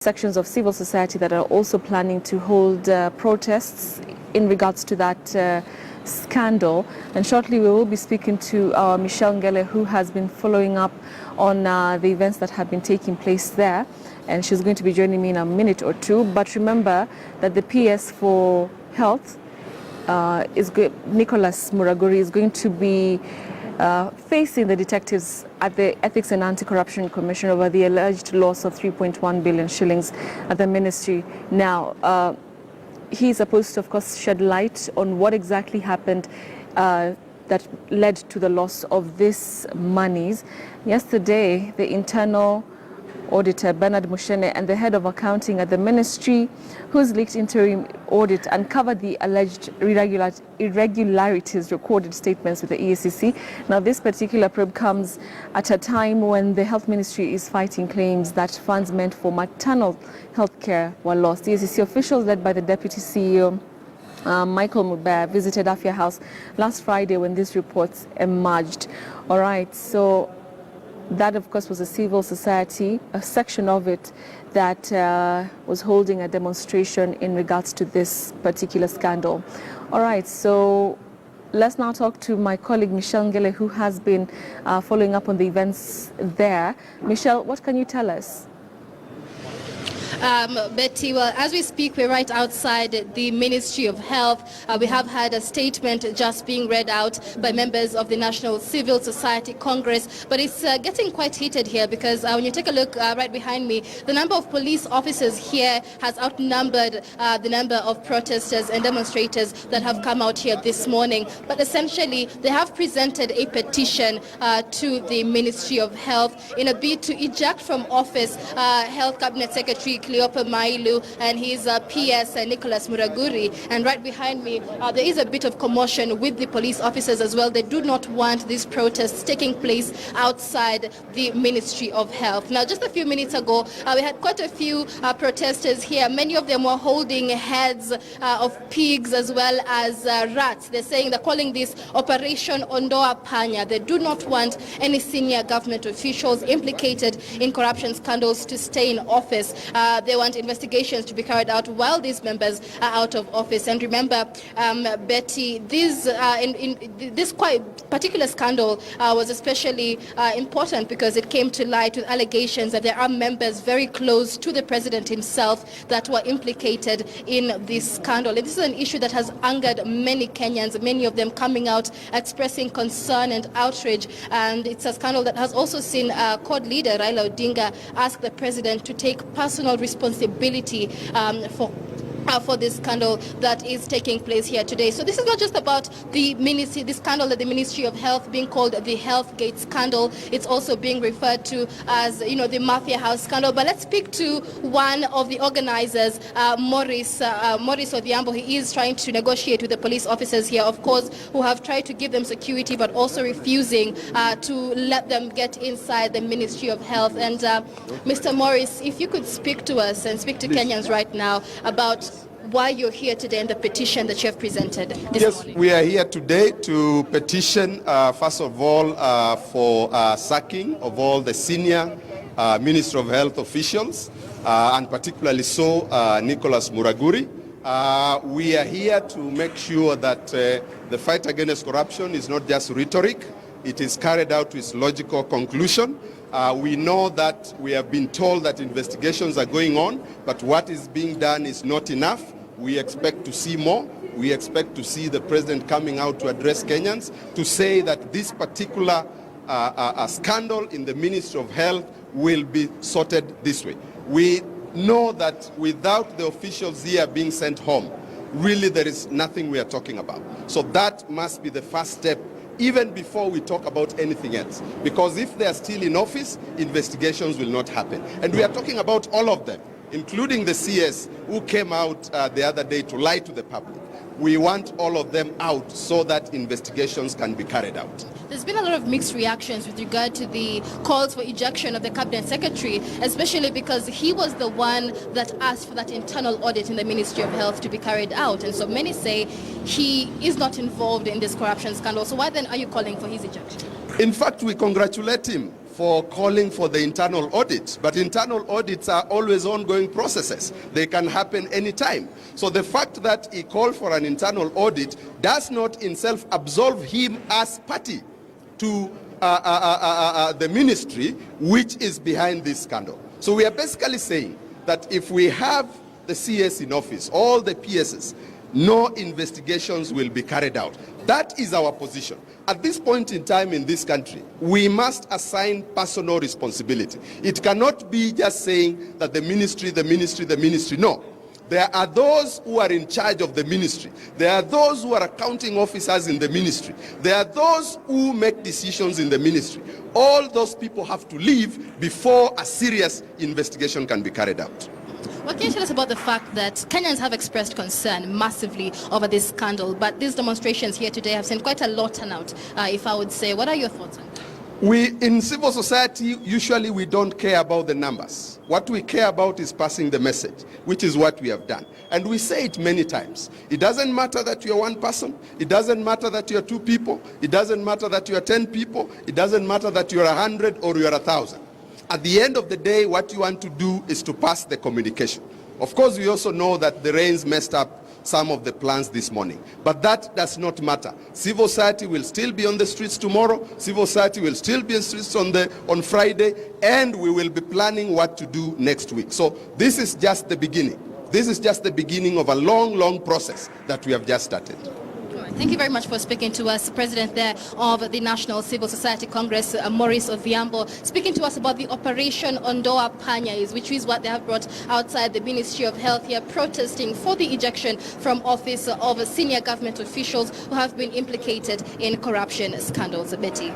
sections of civil society that are also planning to hold protests in regards to that scandal. And shortly we will be speaking to Michelle Ngele, who has been following up on the events that have been taking place there. And she's going to be joining me in a minute or two. But remember that the PS for Health, Nicholas Muraguri, is going to be facing the detectives at the Ethics and Anti-Corruption Commission over the alleged loss of 3.1 billion shillings at the ministry. Now, he is supposed to, of course, shed light on what exactly happened that led to the loss of these monies. Yesterday, the internal auditor Bernard Mushene and the head of accounting at the ministry, whose leaked interim audit uncovered the alleged irregularities recorded statements with the EACC. Now, this particular probe comes at a time when the health ministry is fighting claims that funds meant for maternal health care were lost. The EACC officials, led by the deputy CEO Michael Mubaya, visited Afya House last Friday when these reports emerged. All right, so that, of course, was a civil society, a section of it that was holding a demonstration in regards to this particular scandal. All right, so let's now talk to my colleague Michelle Ngele, who has been following up on the events there. Michelle, what can you tell us? Betty, well, as we speak, we're right outside the Ministry of Health. We have had a statement just being read out by members of the National Civil Society Congress, but it's getting quite heated here because when you take a look right behind me, the number of police officers here has outnumbered the number of protesters and demonstrators that have come out here this morning. But essentially, they have presented a petition to the Ministry of Health in a bid to eject from office Health Cabinet Secretary Cleopa Mailu and his PS Nicholas Muraguri. And right behind me, there is a bit of commotion with the police officers as well. They do not want these protests taking place outside the Ministry of Health. Now, just a few minutes ago, we had quite a few protesters here. Many of them were holding heads of pigs as well as rats. They're calling this Operation Ondoa Panya. They do not want any senior government officials implicated in corruption scandals to stay in office. They want investigations to be carried out while these members are out of office. And remember, Betty, this quite particular scandal was especially important because it came to light with allegations that there are members very close to the president himself that were implicated in this scandal. And this is an issue that has angered many Kenyans, many of them coming out expressing concern and outrage. And it's a scandal that has also seen CORD leader Raila Odinga ask the president to take personal responsibility for this scandal that is taking place here today. So this is not just about the scandal at the Ministry of Health being called the Health Gate scandal. It's also being referred to as, the Afya House scandal. But let's speak to one of the organizers, Maurice Odhiambo. He is trying to negotiate with the police officers here, of course, who have tried to give them security, but also refusing to let them get inside the Ministry of Health. And Mr. Maurice, if you could speak to us and speak to Kenyans right now about why you're here today and the petition that you have presented this morning. We are here today to petition, first of all, for sacking of all the senior Ministry of Health officials, and particularly so Nicholas Muraguri. We are here to make sure that the fight against corruption is not just rhetoric, it is carried out to its logical conclusion. We know that we have been told that investigations are going on, but what is being done is not enough. We expect to see more. We expect to see the president coming out to address Kenyans to say that this particular scandal in the Ministry of Health will be sorted this way. We know that without the officials here being sent home, really there is nothing we are talking about. So that must be the first step, even before we talk about anything else. Because if they are still in office, investigations will not happen. And we are talking about all of them, including the CS who came out the other day to lie to the public. We want all of them out so that investigations can be carried out. There's been a lot of mixed reactions with regard to the calls for ejection of the cabinet secretary, especially because he was the one that asked for that internal audit in the Ministry of Health to be carried out. And so many say he is not involved in this corruption scandal. So why then are you calling for his ejection? In fact, we congratulate him for calling for the internal audit, but internal audits are always ongoing processes. They can happen anytime. So the fact that he called for an internal audit does not in itself absolve him as party to the ministry which is behind this scandal. So we are basically saying that if we have the CS in office, all the PSs, no investigations will be carried out. That is our position. At this point in time in this country, we must assign personal responsibility. It cannot be just saying that the ministry. No. There are those who are in charge of the ministry. There are those who are accounting officers in the ministry. There are those who make decisions in the ministry. All those people have to leave before a serious investigation can be carried out. What can you tell us about the fact that Kenyans have expressed concern massively over this scandal, but these demonstrations here today have seen quite a lot turnout, if I would say. What are your thoughts on that? We, in civil society, usually we don't care about the numbers. What we care about is passing the message, which is what we have done. And we say it many times. It doesn't matter that you're one person. It doesn't matter that you're 2 people. It doesn't matter that you're 10 people. It doesn't matter that you're 100 or you're 1,000. At the end of the day, what you want to do is to pass the communication. Of course, we also know that the rains messed up some of the plans this morning. But that does not matter. Civil society will still be on the streets tomorrow. Civil society will still be on the streets on Friday. And we will be planning what to do next week. So this is just the beginning. This is just the beginning of a long, long process that we have just started. Thank you very much for speaking to us, President there of the National Civil Society Congress, Maurice Odhiambo, speaking to us about the Operation Ondoa Panyas, which is what they have brought outside the Ministry of Health here, protesting for the ejection from office of senior government officials who have been implicated in corruption scandals. Betty.